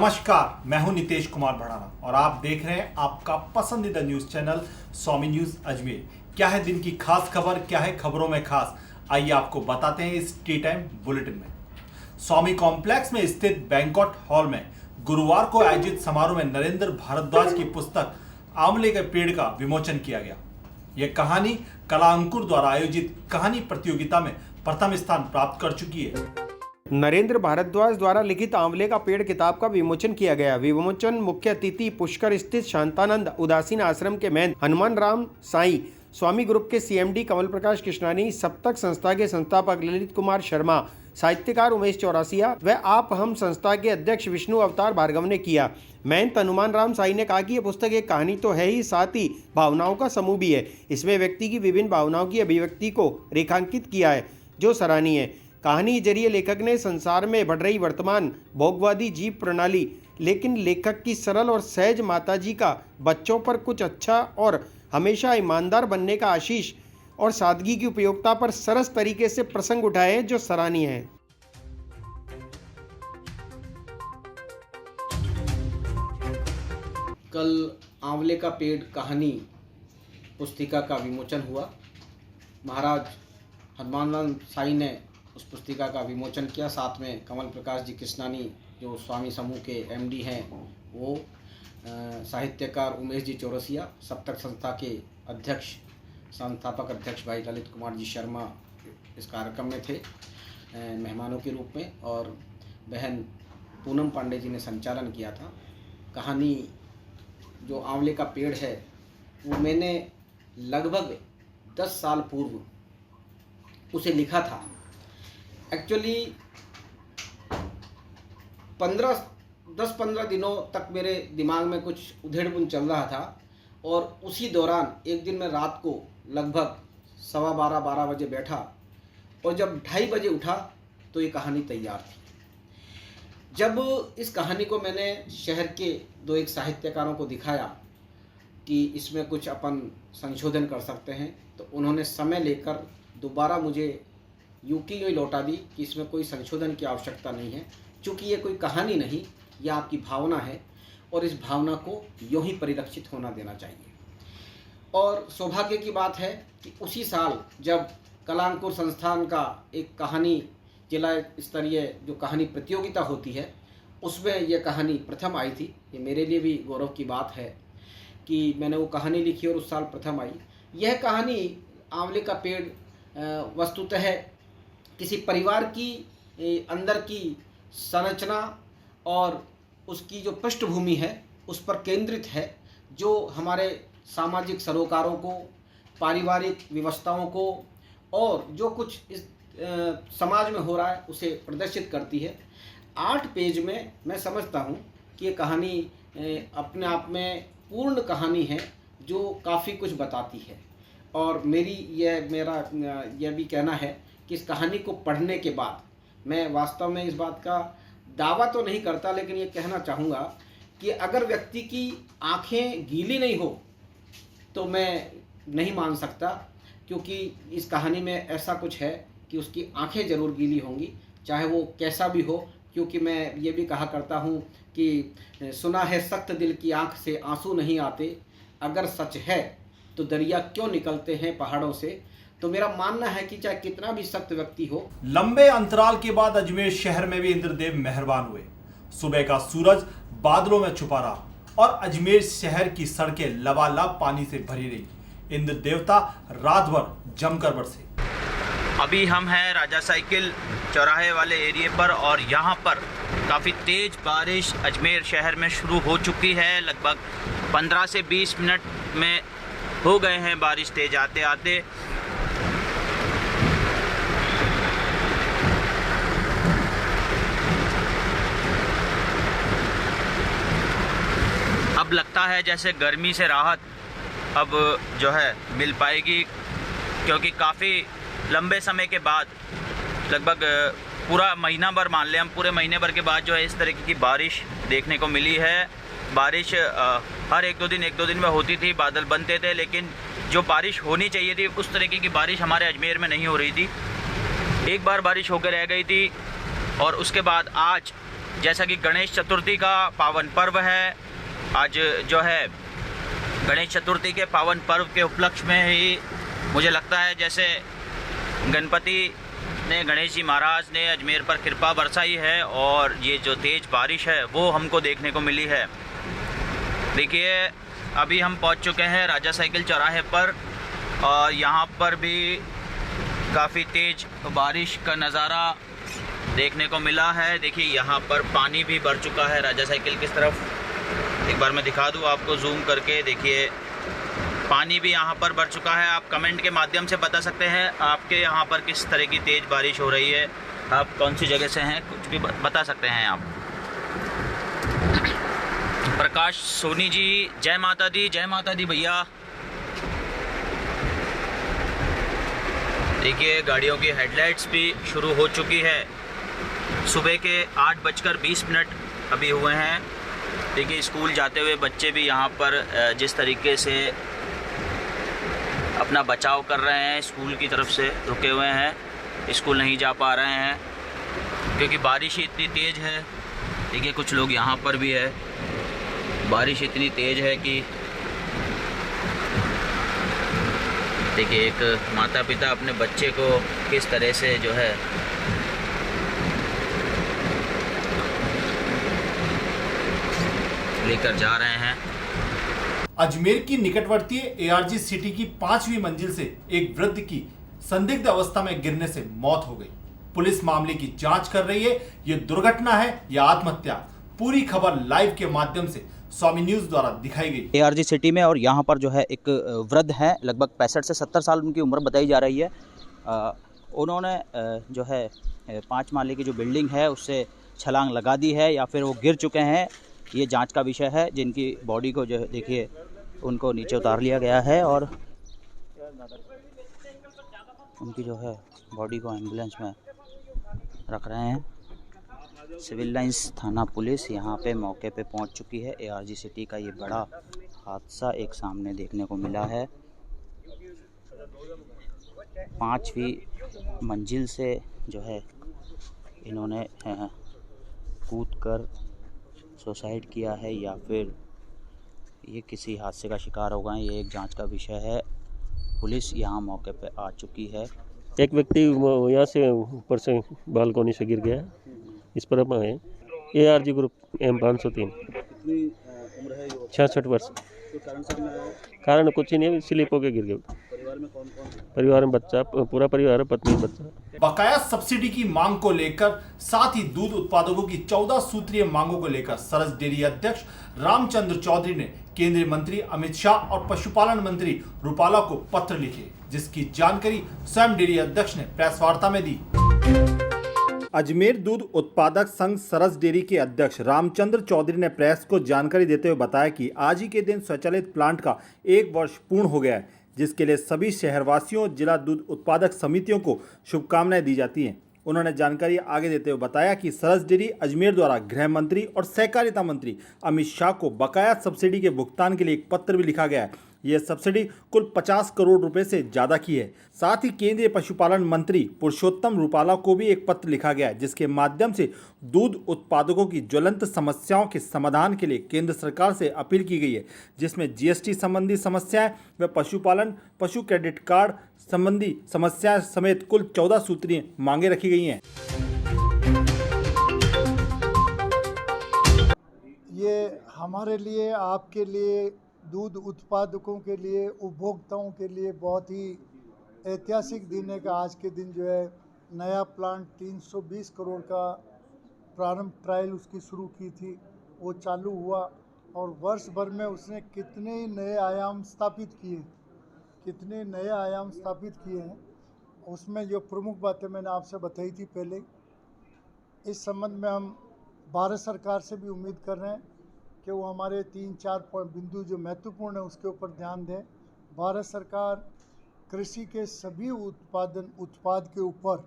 नमस्कार, मैं हूं नितेश कुमार भड़ाना और आप देख रहे हैं आपका पसंदीदा न्यूज चैनल स्वामी न्यूज अजमेर। क्या है दिन की खास खबर, क्या है खबरों में खास, आइए आपको बताते हैं इस टी टाइम बुलेटिन में। स्वामी कॉम्प्लेक्स में स्थित बैंक्वेट हॉल में गुरुवार को आयोजित समारोह में नरेंद्र भारद्वाज की पुस्तक आंवले के पेड़ का विमोचन किया गया। यह कहानी कला अंकुर द्वारा आयोजित कहानी प्रतियोगिता में प्रथम स्थान प्राप्त कर चुकी है। नरेंद्र भारद्वाज द्वारा लिखित आंवले का पेड़ किताब का विमोचन किया गया। विमोचन मुख्य अतिथि पुष्कर स्थित शांतानंद उदासीन आश्रम के महंत हनुमान राम साई, स्वामी ग्रुप के सीएमडी कमल प्रकाश कृष्णानी, सप्तक संस्था के संस्थापक ललित कुमार शर्मा, साहित्यकार उमेश चौरसिया व आप हम संस्था के अध्यक्ष विष्णु अवतार भार्गव ने किया। महंत हनुमान राम साई ने कहा कि यह पुस्तक एक कहानी तो है ही, साथ ही भावनाओं का समूह भी है। इसमें व्यक्ति की विभिन्न भावनाओं की अभिव्यक्ति को रेखांकित किया है, जो सराहनीय है। कहानी जरिए लेखक ने संसार में बढ़ रही वर्तमान भोगवादी जीव प्रणाली, लेकिन लेखक की सरल और सहज माताजी का बच्चों पर कुछ अच्छा और हमेशा ईमानदार बनने का आशीष और सादगी की उपयोगिता पर सरस तरीके से प्रसंग उठाए हैं, जो सराहनीय है। कल आंवले का पेड़ कहानी पुस्तिका का विमोचन हुआ। महाराज हनुमान राम साई ने उस पुस्तिका का विमोचन किया। साथ में कमल प्रकाश जी कृष्णानी, जो स्वामी समूह के एमडी हैं, वो साहित्यकार उमेश जी चौरसिया, सप्तक संस्था के अध्यक्ष संस्थापक अध्यक्ष भाई ललित कुमार जी शर्मा इस कार्यक्रम में थे मेहमानों के रूप में, और बहन पूनम पांडे जी ने संचालन किया था। कहानी जो आंवले का पेड़ है वो मैंने लगभग 10 साल पूर्व उसे लिखा था। एक्चुअली 10-15 दिनों तक मेरे दिमाग में कुछ उधेड़-बुन चल रहा था, और उसी दौरान एक दिन मैं रात को लगभग 12:15 बजे बैठा, और जब 2:30 बजे उठा तो ये कहानी तैयार थी। जब इस कहानी को मैंने शहर के 2-1 साहित्यकारों को दिखाया कि इसमें कुछ अपन संशोधन कर सकते हैं, तो उन्होंने समय लेकर दोबारा मुझे यूं ही लौटा दी कि इसमें कोई संशोधन की आवश्यकता नहीं है, क्योंकि ये कोई कहानी नहीं, यह आपकी भावना है और इस भावना को यूं ही परिलक्षित होना देना चाहिए। और सौभाग्य की बात है कि उसी साल जब कला अंकुर संस्थान का एक कहानी जिला स्तरीय जो कहानी प्रतियोगिता होती है, उसमें यह कहानी प्रथम आई थी। ये मेरे लिए भी गौरव की बात है कि मैंने वो कहानी लिखी और उस साल प्रथम आई। यह कहानी आंवले का पेड़ वस्तुतः किसी परिवार की अंदर की संरचना और उसकी जो पृष्ठभूमि है उस पर केंद्रित है, जो हमारे सामाजिक सरोकारों को, पारिवारिक व्यवस्थाओं को और जो कुछ इस समाज में हो रहा है उसे प्रदर्शित करती है। 8 पेज में मैं समझता हूँ कि ये कहानी अपने आप में पूर्ण कहानी है, जो काफ़ी कुछ बताती है। और मेरा यह भी कहना है कि इस कहानी को पढ़ने के बाद मैं वास्तव में इस बात का दावा तो नहीं करता, लेकिन ये कहना चाहूँगा कि अगर व्यक्ति की आंखें गीली नहीं हो तो मैं नहीं मान सकता, क्योंकि इस कहानी में ऐसा कुछ है कि उसकी आंखें ज़रूर गीली होंगी, चाहे वो कैसा भी हो। क्योंकि मैं ये भी कहा करता हूँ कि सुना है सख्त दिल की आंख से आंसू नहीं आते, अगर सच है तो दरिया क्यों निकलते हैं पहाड़ों से। तो मेरा मानना है कि चाहे कितना भी सख्त व्यक्ति हो। लंबे अंतराल के बाद अजमेर शहर में भी इंद्रदेव मेहरबान हुए। सुबह का सूरज बादलों में छुपा रहा और अजमेर शहर की सड़कें लबालब पानी से भरी रही। इंद्र देवता रात भर जमकर बरसे। अभी हम हैं राजा साइकिल चौराहे वाले एरिए पर, और यहाँ पर काफ़ी तेज बारिश अजमेर शहर में शुरू हो चुकी है। लगभग 15 से 20 मिनट में हो गए हैं बारिश तेज आते आते। अब लगता है जैसे गर्मी से राहत अब जो है मिल पाएगी, क्योंकि काफ़ी लंबे समय के बाद, लगभग पूरा महीना भर मान लें हम, पूरे महीने भर के बाद जो है इस तरीके की बारिश देखने को मिली है। बारिश हर 1-2 दिन में होती थी, बादल बनते थे, लेकिन जो बारिश होनी चाहिए थी उस तरीके की बारिश हमारे अजमेर में नहीं हो रही थी। एक बार बारिश होकर रह गई थी, और उसके बाद आज जैसा कि गणेश चतुर्थी का पावन पर्व है, आज जो है गणेश चतुर्थी के पावन पर्व के उपलक्ष्य में ही मुझे लगता है जैसे गणपति ने, गणेश जी महाराज ने अजमेर पर कृपा बरसाई है और ये जो तेज़ बारिश है वो हमको देखने को मिली है। देखिए अभी हम पहुंच चुके हैं राजा साइकिल चौराहे पर और यहाँ पर भी काफ़ी तेज़ बारिश का नज़ारा देखने को मिला है। देखिए यहाँ पर पानी भी भर चुका है राजा साइकिल की तरफ। एक बार मैं दिखा दूँ आपको जूम करके। देखिए पानी भी यहाँ पर भर चुका है। आप कमेंट के माध्यम से बता सकते हैं आपके यहाँ पर किस तरह की तेज़ बारिश हो रही है, आप कौन सी जगह से हैं, कुछ भी बता सकते हैं आप। प्रकाश सोनी जी, जय माता दी, जय माता दी भैया। देखिए गाड़ियों की हेडलाइट्स भी शुरू हो चुकी है। सुबह के 8:20 अभी हुए हैं। देखिए स्कूल जाते हुए बच्चे भी यहाँ पर जिस तरीके से अपना बचाव कर रहे हैं, स्कूल की तरफ से रुके हुए हैं, स्कूल नहीं जा पा रहे हैं क्योंकि बारिश इतनी तेज़ है। देखिए कुछ लोग यहाँ पर भी है, बारिश इतनी तेज़ है कि देखिए एक माता पिता अपने बच्चे को किस तरह से जो है लेकर जा रहे हैं। अजमेर की निकटवर्ती एआरजी सिटी की 5वीं मंजिल से एक वृद्ध की संदिग्ध अवस्था में गिरने से मौत हो गई। पुलिस मामले की जांच कर रही है। ये दुर्घटना है या आत्महत्या, पूरी खबर लाइव के माध्यम से स्वामी न्यूज द्वारा दिखाई गई। एआरजी सिटी में और यहाँ पर जो है एक वृद्ध हैं, लगभग 65 से 70 साल उनकी उम्र बताई जा रही है। उन्होंने जो है 5 माले की जो बिल्डिंग है उससे छलांग लगा दी है या फिर वो गिर चुके हैं, ये जांच का विषय है। जिनकी बॉडी को जो है देखिए उनको नीचे उतार लिया गया है और उनकी जो है बॉडी को एम्बुलेंस में रख रहे हैं। सिविल लाइंस थाना पुलिस यहाँ पे मौके पे पहुँच चुकी है। एआरजी सिटी का ये बड़ा हादसा एक सामने देखने को मिला है। 5वीं मंजिल से जो है इन्होंने कूद कर सुसाइड किया है या फिर ये किसी हादसे का शिकार हो गए, ये एक जांच का विषय है। पुलिस यहाँ मौके पे आ चुकी है। एक व्यक्ति यहाँ से ऊपर से बालकोनी से गिर गया, इस पर हम आए। ARG group M503। 66 वर्ष। कारण कुछ ही नहीं, स्लिप होकर गिर गया। परिवार में बच्चा, पूरा परिवार है, पत्नी बच्चा। बकाया सब्सिडी की मांग को लेकर साथ ही दूध उत्पादकों की 14 सूत्रीय मांगों को लेकर सरस डेयरी अध्यक्ष रामचंद्र चौधरी ने केंद्रीय मंत्री अमित शाह और पशुपालन मंत्री रूपाला को पत्र लिखे, जिसकी जानकारी स्वयं डेयरी अध्यक्ष ने प्रेस वार्ता में दी। अजमेर दूध उत्पादक संघ सरस डेयरी के अध्यक्ष रामचंद्र चौधरी ने प्रेस को जानकारी देते हुए बताया कि आज ही के दिन स्वचालित प्लांट का 1 वर्ष पूर्ण हो गया है, जिसके लिए सभी शहरवासियों और जिला दूध उत्पादक समितियों को शुभकामनाएं दी जाती हैं। उन्होंने जानकारी आगे देते हुए बताया कि सरस डेयरी अजमेर द्वारा गृह मंत्री और सहकारिता मंत्री अमित शाह को बकाया सब्सिडी के भुगतान के लिए एक पत्र भी लिखा गया है। यह सब्सिडी कुल 50 करोड़ रुपए से ज्यादा की है। साथ ही केंद्रीय पशुपालन मंत्री पुरुषोत्तम रूपाला को भी एक पत्र लिखा गया है, जिसके माध्यम से दूध उत्पादकों की ज्वलंत समस्याओं के समाधान के लिए केंद्र सरकार से अपील की गई है, जिसमें जीएसटी संबंधी समस्याएं व पशुपालन, पशु क्रेडिट कार्ड संबंधी समस्याएं समेत कुल 14 सूत्रीय मांगे रखी गई हैं। ये हमारे लिए, आपके लिए, दूध उत्पादकों के लिए, उपभोक्ताओं के लिए बहुत ही ऐतिहासिक दिन है कि आज के दिन जो है नया प्लांट 320 करोड़ का प्रारंभ ट्रायल उसकी शुरू की थी, वो चालू हुआ और वर्ष भर में उसने कितने नए आयाम स्थापित किए हैं। उसमें जो प्रमुख बातें मैंने आपसे बताई थी पहले, इस संबंध में हम भारत सरकार से भी उम्मीद कर रहे हैं कि वो हमारे 3-4 बिंदु जो महत्वपूर्ण है उसके ऊपर ध्यान दें। भारत सरकार कृषि के सभी उत्पाद के ऊपर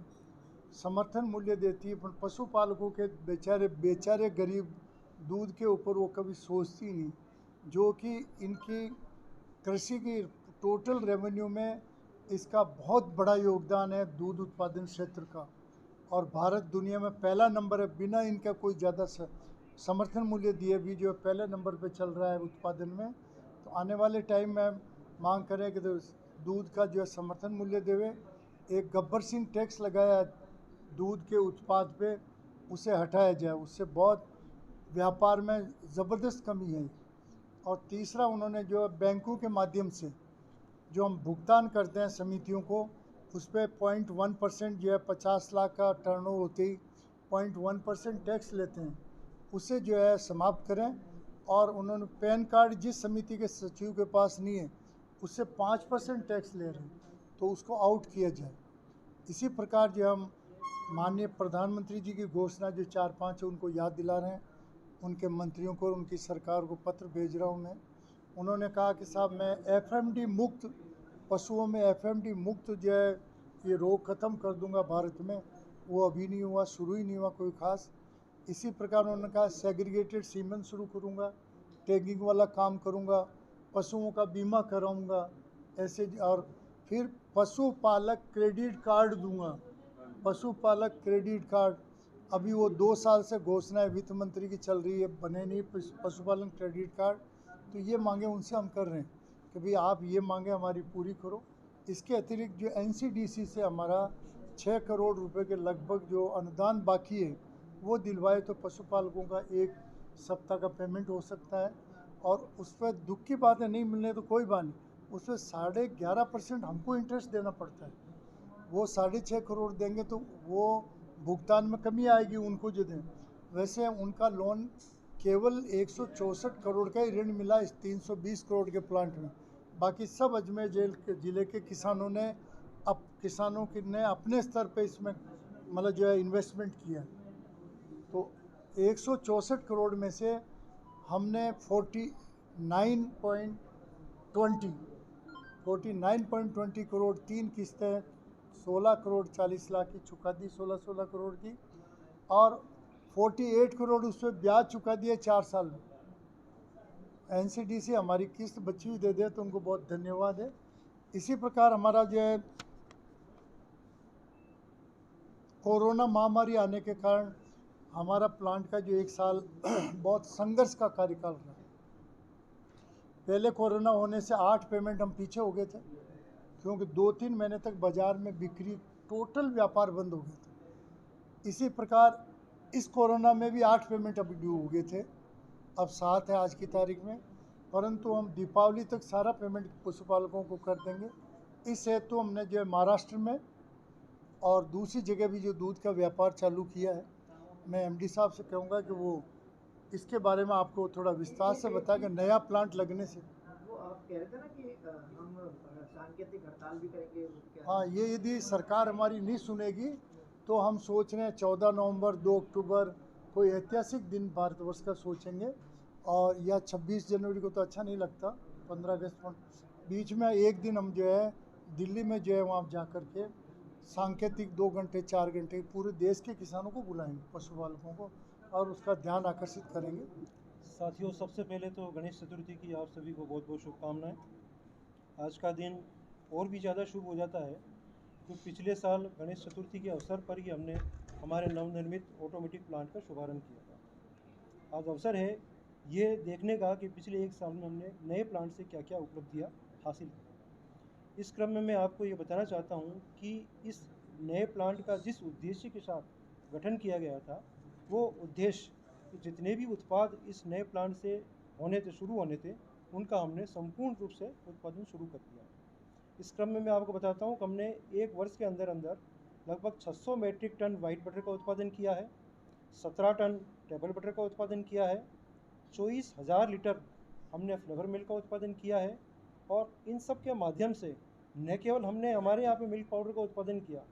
समर्थन मूल्य देती है, पर पशुपालकों के बेचारे गरीब दूध के ऊपर वो कभी सोचती नहीं, जो कि इनकी कृषि की टोटल रेवेन्यू में इसका बहुत बड़ा योगदान है दूध उत्पादन क्षेत्र का। और भारत दुनिया में पहला नंबर है, बिना इनका कोई ज़्यादा समर्थन मूल्य दिए भी जो है पहले नंबर पे चल रहा है उत्पादन में। तो आने वाले टाइम में मांग करें कि दूध का जो है समर्थन मूल्य देवे। एक गब्बर सिंह टैक्स लगाया दूध के उत्पाद पे, उसे हटाया जाए, उससे बहुत व्यापार में ज़बरदस्त कमी है। और तीसरा उन्होंने जो बैंकों के माध्यम से जो हम भुगतान करते हैं समितियों को, उस पर 0.1% जो है 50 लाख का टर्नओवर होते ही 0.1% टैक्स लेते हैं, उसे जो है समाप्त करें। और उन्होंने पैन कार्ड जिस समिति के सचिव के पास नहीं है उससे 5% टैक्स ले रहे हैं, तो उसको आउट किया जाए। इसी प्रकार जो हम माननीय प्रधानमंत्री जी की घोषणा जो 4-5 है उनको याद दिला रहे हैं, उनके मंत्रियों को, उनकी सरकार को पत्र भेज रहा हूँ मैं। उन्होंने कहा कि साहब मैं एफएमडी मुक्त, पशुओं में एफएमडी मुक्त जो है ये रोग ख़त्म कर दूंगा भारत में। वो अभी नहीं हुआ, शुरू ही नहीं हुआ कोई ख़ास। इसी प्रकार उन्होंने कहा सेग्रीगेटेड सीमेन शुरू करूंगा, टैगिंग वाला काम करूंगा, पशुओं का बीमा कराऊंगा ऐसे। और फिर पशुपालक क्रेडिट कार्ड दूंगा, पशुपालक क्रेडिट कार्ड। अभी वो 2 साल से घोषणा वित्त मंत्री की चल रही है, बने नहीं पशुपालन क्रेडिट कार्ड। तो ये मांगे उनसे हम कर रहे हैं कि भाई आप ये मांगे हमारी पूरी करो। इसके अतिरिक्त जो एनसीडीसी से हमारा 6 करोड़ रुपए के लगभग जो अनुदान बाकी है वो दिलवाए तो पशुपालकों का 1 सप्ताह का पेमेंट हो सकता है। और उस पर दुख की बात है, नहीं मिलने तो कोई बात नहीं, उस पर 11.5% हमको इंटरेस्ट देना पड़ता है। वो 6.5 करोड़ देंगे तो वो भुगतान में कमी आएगी उनको जो दें। वैसे उनका लोन केवल 164 करोड़ का ही ऋण मिला इस 320 करोड़ के प्लांट में। बाकी सब अजमेर ज़िले के किसानों ने अपने स्तर पे इसमें मतलब जो है इन्वेस्टमेंट किया। तो 164 करोड़ में से हमने 49.20 करोड़ 3 किस्तें 16 करोड़ 40 लाख की चुका दी, 16 करोड़ की। और 48 करोड़ उस पर ब्याज चुका दिए 4 साल में। एनसीडीसी हमारी किस्त बची हुई दे दे तो उनको बहुत धन्यवाद है। इसी प्रकार हमारा जो है कोरोना महामारी आने के कारण हमारा प्लांट का जो 1 साल बहुत संघर्ष का कार्यकाल रहा। पहले कोरोना होने से 8 पेमेंट हम पीछे हो गए थे, क्योंकि 2-3 महीने तक बाज़ार में बिक्री टोटल व्यापार बंद हो गया था। इसी प्रकार इस कोरोना में भी 8 पेमेंट अभी ड्यू हो गए थे, अब 7 है आज की तारीख में। परंतु हम दीपावली तक सारा पेमेंट पशुपालकों को कर देंगे। इस हेतु हमने जो है महाराष्ट्र में और दूसरी जगह भी जो दूध का व्यापार चालू किया है, मैं एमडी साहब से कहूँगा कि वो इसके बारे में आपको थोड़ा विस्तार से बता कि नया प्लांट लगने से। वो आप कह रहे थे ना कि हम सांकेतिक हड़ताल भी करेंगे। हाँ, ये यदि सरकार हमारी नहीं सुनेगी तो हम सोच रहे हैं 14 नवंबर 2 अक्टूबर कोई ऐतिहासिक दिन भारतवर्ष का सोचेंगे। और या 26 जनवरी को तो अच्छा नहीं लगता, 15 अगस्त बीच में एक दिन हम जो है दिल्ली में जो है वहाँ जा कर के सांकेतिक 2 घंटे 4 घंटे पूरे देश के किसानों को बुलाएंगे, पशुपालकों को, और उसका ध्यान आकर्षित करेंगे। साथियों, सबसे पहले तो गणेश चतुर्थी की आप सभी को बहुत बहुत शुभकामनाएं। आज का दिन और भी ज़्यादा शुभ हो जाता है तो पिछले साल गणेश चतुर्थी के अवसर पर ही हमने हमारे नवनिर्मित ऑटोमेटिक प्लांट का शुभारंभ किया था। आज अवसर है ये देखने का कि पिछले 1 साल में हमने नए प्लांट से क्या क्या उपलब्धियाँ हासिल की। इस क्रम में मैं आपको ये बताना चाहता हूँ कि इस नए प्लांट का जिस उद्देश्य के साथ गठन किया गया था, वो उद्देश्य जितने भी उत्पाद इस नए प्लांट से शुरू होने थे उनका हमने संपूर्ण रूप से उत्पादन शुरू कर दिया। इस क्रम में मैं आपको बताता हूँ कि हमने 1 वर्ष के अंदर लगभग 600 मीट्रिक टन वाइट बटर का उत्पादन किया है, 17 टन टेबल बटर का उत्पादन किया है, 24,000 लीटर हमने फ्लेवर मिल्क का उत्पादन किया है। और इन सब के माध्यम से न केवल हमने हमारे यहाँ पे मिल्क पाउडर का उत्पादन किया,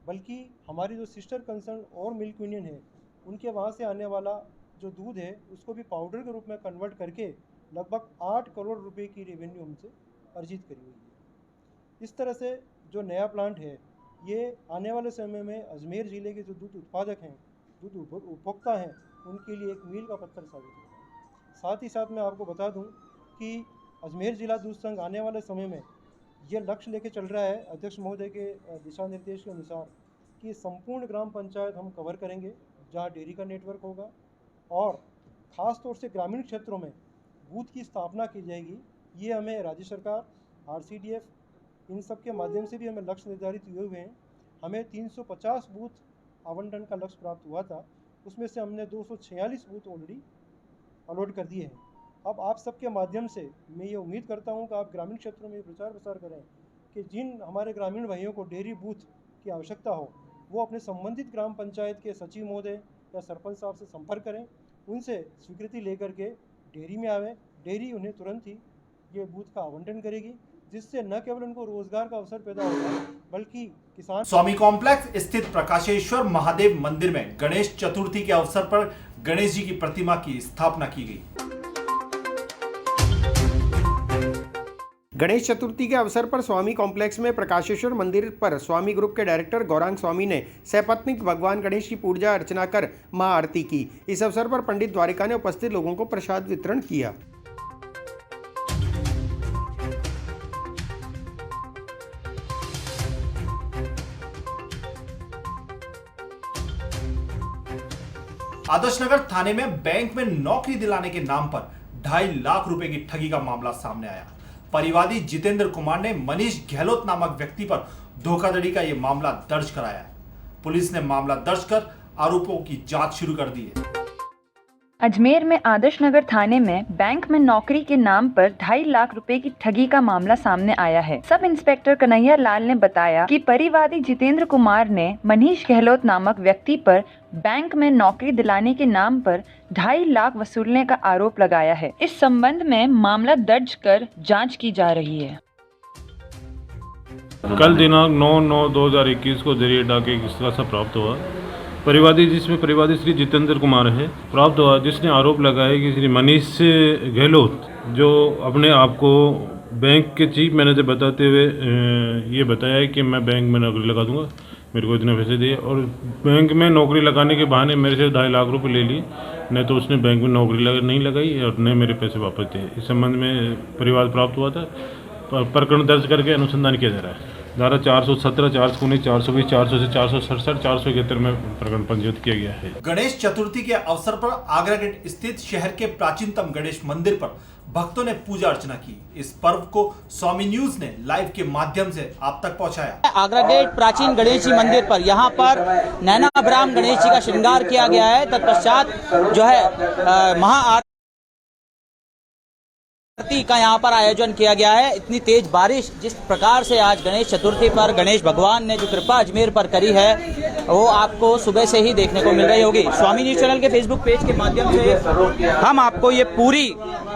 बल्कि हमारी जो सिस्टर कंसर्न और मिल्क यूनियन है उनके वहाँ से आने वाला जो दूध है उसको भी पाउडर के रूप में कन्वर्ट करके लगभग 8 करोड़ रुपए की रेवेन्यू हमसे अर्जित करी हुई है। इस तरह से जो नया प्लांट है ये आने वाले समय में अजमेर ज़िले के जो दूध उत्पादक हैं, दूध उपभोक्ता हैं, उनके लिए एक मील का पत्थर साबित होगा। साथ ही साथ मैं आपको बता दूं कि अजमेर ज़िला दूध संघ आने वाले समय में ये लक्ष्य लेके चल रहा है, अध्यक्ष महोदय के दिशा निर्देश के अनुसार, कि संपूर्ण ग्राम पंचायत हम कवर करेंगे जहाँ डेयरी का नेटवर्क होगा, और ख़ास तौर से ग्रामीण क्षेत्रों में बूथ की स्थापना की जाएगी। ये हमें राज्य सरकार, RCDF, इन सब के माध्यम से भी हमें लक्ष्य निर्धारित हुए हुए हैं। हमें 350 बूथ आवंटन का लक्ष्य प्राप्त हुआ था, उसमें से हमने 246 बूथ ऑलरेडी अलॉट कर दिए हैं। अब आप सबके माध्यम से मैं ये उम्मीद करता हूँ कि आप ग्रामीण क्षेत्रों में प्रचार प्रसार करें कि जिन हमारे ग्रामीण भाइयों को डेयरी बूथ की आवश्यकता हो, वो अपने संबंधित ग्राम पंचायत के सचिव महोदय या सरपंच साहब से संपर्क करें, उनसे स्वीकृति लेकर के डेयरी में आवें। डेयरी उन्हें तुरंत ही ये बूथ का आवंटन करेगी, जिससे न केवल उनको रोजगार का अवसर पैदा होगा, बल्कि किसान। स्वामी कॉम्प्लेक्स स्थित प्रकाशेश्वर महादेव मंदिर में गणेश चतुर्थी के अवसर पर गणेश जी की प्रतिमा की स्थापना की गई। गणेश चतुर्थी के अवसर पर स्वामी कॉम्प्लेक्स में प्रकाशेश्वर मंदिर पर स्वामी ग्रुप के डायरेक्टर गौरांग स्वामी ने सपत्नीक भगवान गणेश की पूजा अर्चना कर महाआरती की। इस अवसर पर पंडित द्वारिका ने उपस्थित लोगों को प्रसाद वितरण किया। आदर्श नगर थाने में बैंक में नौकरी दिलाने के नाम पर 2.5 लाख रुपए की ठगी का मामला सामने आया। परिवादी जितेंद्र कुमार ने मनीष गहलोत नामक व्यक्ति पर धोखाधड़ी का यह मामला दर्ज कराया है। पुलिस ने मामला दर्ज कर आरोपों की जांच शुरू कर दी है। अजमेर में आदर्श नगर थाने में बैंक में नौकरी के नाम पर 2.5 लाख रुपए की ठगी का मामला सामने आया है। सब इंस्पेक्टर कन्हैया लाल ने बताया कि परिवादी जितेंद्र कुमार ने मनीष गहलोत नामक व्यक्ति पर बैंक में नौकरी दिलाने के नाम पर 2.5 लाख वसूलने का आरोप लगाया है। इस संबंध में मामला दर्ज कर जांच की जा रही है। कल दिनांक 9/9/2021 को जरिए डाके की शिकायत प्राप्त हुआ। जिसमें परिवादी श्री जितेंद्र कुमार है प्राप्त हुआ, जिसने आरोप लगाया कि श्री मनीष गहलोत जो अपने आप को बैंक के चीफ मैनेजर बताते हुए ये बताया कि मैं बैंक में नौकरी लगा दूंगा, मेरे को इतने पैसे दिए, और बैंक में नौकरी लगाने के बहाने मेरे से 2.5 लाख रुपए ले लिए। नहीं तो उसने बैंक में नौकरी नहीं लगाई और न मेरे पैसे वापस दिए। इस संबंध में परिवार प्राप्त हुआ था। प्रकरण दर्ज करके अनुसंधान किया जा रहा है। धारा 417, 419, 420, 400 से 467, 471 में प्रकरण पंजीकृत किया गया है। गणेश चतुर्थी के अवसर पर आगरा गेट स्थित शहर के प्राचीनतम गणेश मंदिर पर भक्तों ने पूजा अर्चना की। इस पर्व को स्वामी न्यूज ने लाइव के माध्यम से आप तक पहुंचाया। आगरा गेट प्राचीन गणेश जी मंदिर पर यहाँ पर नैनाभ्राम गणेश जी का श्रृंगार किया गया है। तत्पश्चात जो है महाआरती का यहाँ पर आयोजन किया गया है। इतनी तेज बारिश जिस प्रकार से आज गणेश चतुर्थी पर गणेश भगवान ने जो कृपा अजमेर पर करी है, वो आपको सुबह से ही देखने को मिल रही होगी। स्वामी न्यूज चैनल के फेसबुक पेज के माध्यम से हम आपको ये पूरी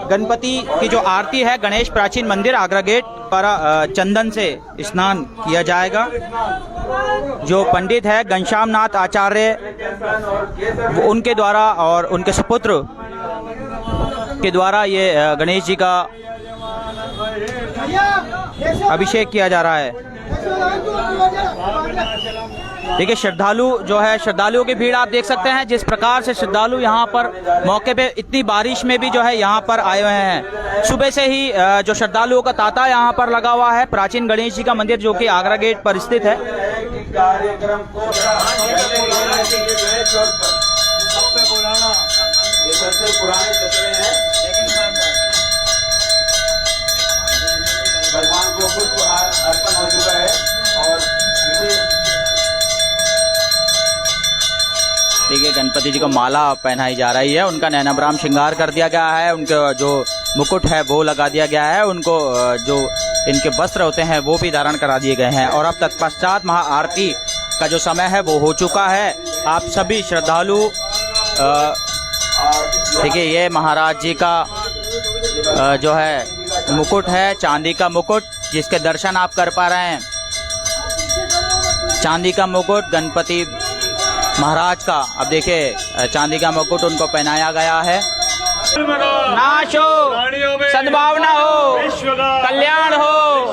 गणपति की जो आरती है गणेश प्राचीन मंदिर आगरा गेट पर चंदन से स्नान किया जाएगा। जो पंडित है घनश्याम नाथ आचार्य, उनके द्वारा और उनके सुपुत्र के द्वारा ये गणेश जी का अभिषेक किया जा रहा है। देखिए श्रद्धालु जो है, श्रद्धालुओं की भीड़ आप देख सकते हैं जिस प्रकार से श्रद्धालु यहाँ पर मौके पे इतनी बारिश में भी जो है यहाँ पर आए हुए हैं। सुबह से ही जो श्रद्धालुओं का तांता यहाँ पर लगा हुआ है। प्राचीन गणेश जी का मंदिर जो कि आगरा गेट पर स्थित है। कार्यक्रम को ये सबसे पुराने चतरे हैं, लेकिन भगवान को कुछ अर्पण हो चुका है। और देखिए गणपति जी को माला पहनाई जा रही है, उनका नैनाभ्राम श्रृंगार कर दिया गया है, उनका जो मुकुट है वो लगा दिया गया है, उनको जो इनके वस्त्र होते हैं वो भी धारण करा दिए गए हैं। और अब तत्पश्चात महाआरती का जो समय है वो हो चुका है। आप सभी श्रद्धालु देखिए ये महाराज जी का जो है मुकुट है, चांदी का मुकुट, जिसके दर्शन आप कर पा रहे हैं। चांदी का मुकुट गणपति महाराज का, अब देखिए चांदी का मुकुट उनको पहनाया गया है। नाश हो, सद्भावना हो, कल्याण हो,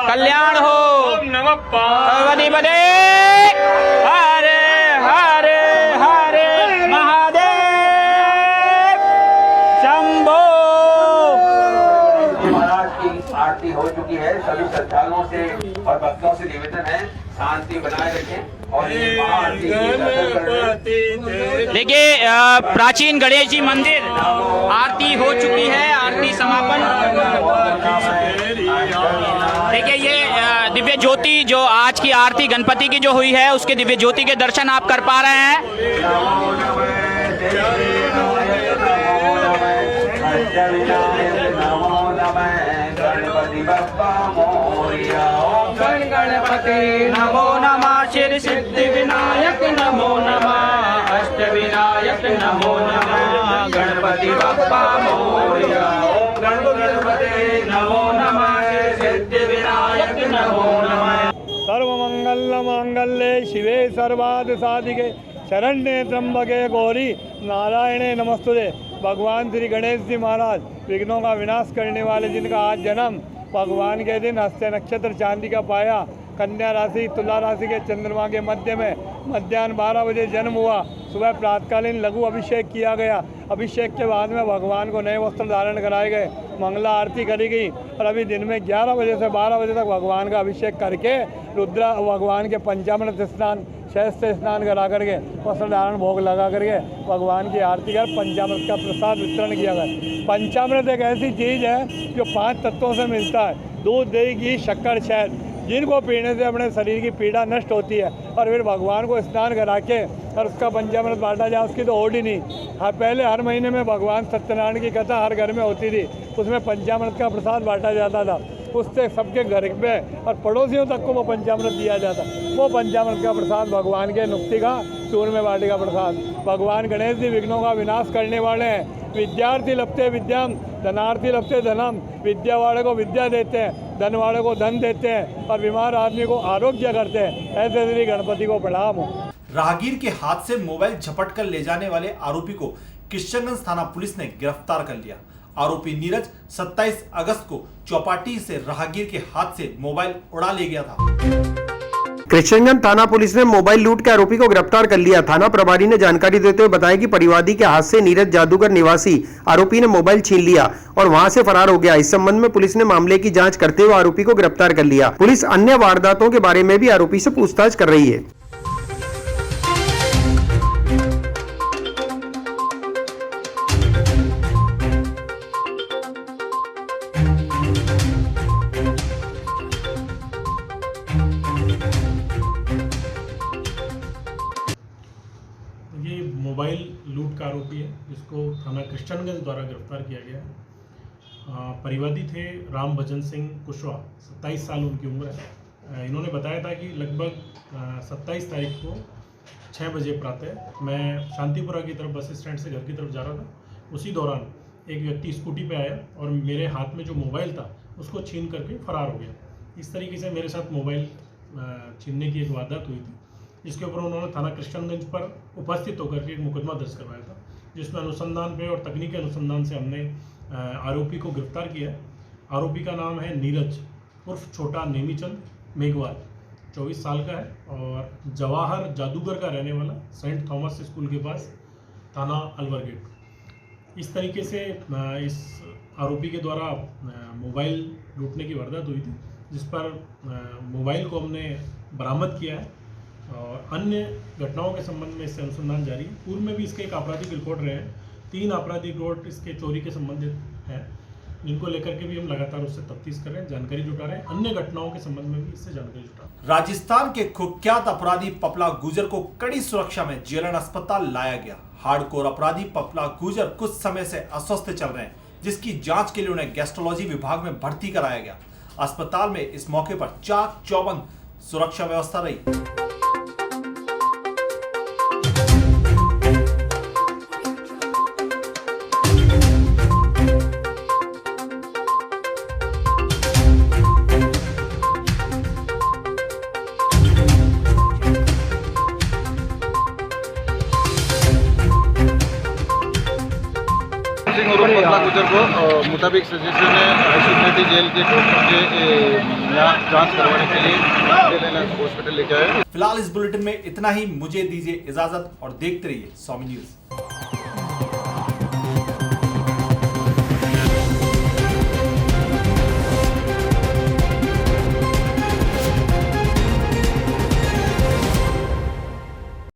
कल्याण हो, बदे बदे हरे हरे हरे महादेव शंभो। महाराज की आरती हो चुकी है। सभी श्रद्धालुओं से और भक्तों से निवेदन है शांति बनाए रखें और ये महाआरती देखिए प्राचीन गणेश जी मंदिर आरती हो चुकी है, आरती समापन। देखिए ये दिव्य ज्योति जो आज की आरती गणपति की जो हुई है उसके दिव्य ज्योति के दर्शन आप कर पा रहे हैं। गणपति बप्पा मोरिया, गणपति नमो नमः, श्री सिद्धि विनायक नमो नमः, अष्ट विनायक नमो नमः, गणपति बप्पा मोरिया, गणपति नमो नमः, श्री सिद्धि विनायक नमो नमः। सर्वमंगल मांगल्ये शिवे सर्वार्थ साधिके शरण्ये त्र्यंबके गौरी नारायणे नमस्तुते। भगवान श्री गणेश जी महाराज विघ्नों का विनाश करने वाले, जिनका आज जन्म भगवान के दिन हस्ते नक्षत्र चांदी का पाया, कन्या राशि तुला राशि के चंद्रमा के मध्य में मध्याह्न 12 बजे जन्म हुआ। सुबह प्रातकालीन लघु अभिषेक किया गया। अभिषेक के बाद में भगवान को नए वस्त्र धारण कराए गए, मंगला आरती करी गई और अभी दिन में 11 बजे से 12 बजे तक भगवान का अभिषेक करके रुद्रा भगवान के पंचामृत स्नान शैस्त्र स्नान करा करके वस्त्र धारण भोग लगा करके भगवान की आरती कर पंचामृत का प्रसाद वितरण किया गया। पंचामृत एक ऐसी चीज़ है जो 5 तत्वों से मिलता है, दूध दही घी शक्कर शहद, जिनको पीने से अपने शरीर की पीड़ा नष्ट होती है। और फिर भगवान को स्नान करा के और उसका पंचामृत बांटा जाए, उसकी तो ओढ़ ही नहीं। पहले हर महीने में भगवान सत्यनारायण की कथा हर घर में होती थी, उसमें पंचामृत का प्रसाद बांटा जाता था, उससे सबके घर में और पड़ोसियों तक को वो पंचामृत दिया जाता। वो पंचामृत का प्रसाद भगवान के नुक्ति का चूर्ण बाटी का प्रसाद। भगवान गणेश जी विघ्नों का विनाश करने वाले हैं। विद्यार्थी लभते विद्याम, धनार्थी लभते धनम। विद्या वाले को विद्या देते हैं, धन वाले को धन देते हैं और बीमार आदमी को आरोग्य करते हैं। ऐसे श्री गणपति को प्रणाम हो। राहगीर के हाथ से मोबाइल झपट कर ले जाने वाले आरोपी को किशनगंज थाना पुलिस ने गिरफ्तार कर लिया। आरोपी नीरज 27 अगस्त को चौपाटी से राहगीर के हाथ से मोबाइल उड़ा ले गया था। किशनगंज थाना पुलिस ने मोबाइल लूट के आरोपी को गिरफ्तार कर लिया। थाना प्रभारी ने जानकारी देते हुए बताया कि परिवादी के हाथ से नीरज जादूगर निवासी आरोपी ने मोबाइल छीन लिया और वहां से फरार हो गया। इस संबंध में पुलिस ने मामले की जांच करते हुए आरोपी को गिरफ्तार कर लिया। पुलिस अन्य वारदातों के बारे में भी आरोपी से पूछताछ कर रही है। मोबाइल लूट का आरोपी है, जिसको थाना किशनगंज द्वारा गिरफ्तार किया गया है। परिवादी थे राम भजन सिंह कुशवाहा, 27 साल उनकी उम्र है। इन्होंने बताया था कि लगभग 27 तारीख को 6 बजे प्रातः मैं शांतिपुरा की तरफ बस स्टैंड से घर की तरफ जा रहा था। उसी दौरान एक व्यक्ति स्कूटी पे आया और मेरे हाथ में जो मोबाइल था उसको छीन करके फरार हो गया। इस तरीके से मेरे साथ मोबाइल छीनने की एक वारदात हुई थी, जिसके ऊपर उन्होंने थाना किशनगंज पर उपस्थित होकर के एक मुकदमा दर्ज करवाया था, जिसमें अनुसंधान पे और तकनीकी अनुसंधान से हमने आरोपी को गिरफ्तार किया। आरोपी का नाम है नीरज उर्फ छोटा नेमीचंद मेघवाल, 24 साल का है और जवाहर जादूगर का रहने वाला, सेंट थॉमस स्कूल के पास, थाना अलवर गेट। इस तरीके से इस आरोपी के द्वारा मोबाइल लूटने की वारदात हुई थी, जिस पर मोबाइल को हमने बरामद किया है और अन्य घटनाओं के संबंध में इससे अनुसंधान जारी है। पूर्व में भी इसके एक आपराधिक रिकॉर्ड रहे हैं, 3 आपराधिक रिकॉर्ड इसके चोरी के संबंधित हैं, जिनको लेकर के भी हम लगातार उससे तफ्तीश कर रहे हैं, जानकारी जुटा रहे हैं। अन्य घटनाओं के संबंध में भी इससे जानकारी जुटा रहे हैं। राजस्थान के कुख्यात अपराधी पपला गुजर को कड़ी सुरक्षा में जेएलएन अस्पताल लाया गया। हार्डकोर अपराधी पपला गुजर कुछ समय से अस्वस्थ चल रहे हैं, जिसकी जांच के लिए उन्हें गैस्ट्रोलॉजी विभाग में भर्ती कराया गया। अस्पताल में इस मौके पर चाक चौबंद सुरक्षा व्यवस्था रही। गुजर को मुताबिक सजेशन है हाई जेल के यहाँ जांच करवाने के लिए हॉस्पिटल लेके आए। फिलहाल इस बुलेटिन में इतना ही। मुझे दीजिए इजाजत और देखते रहिए स्वामी न्यूज।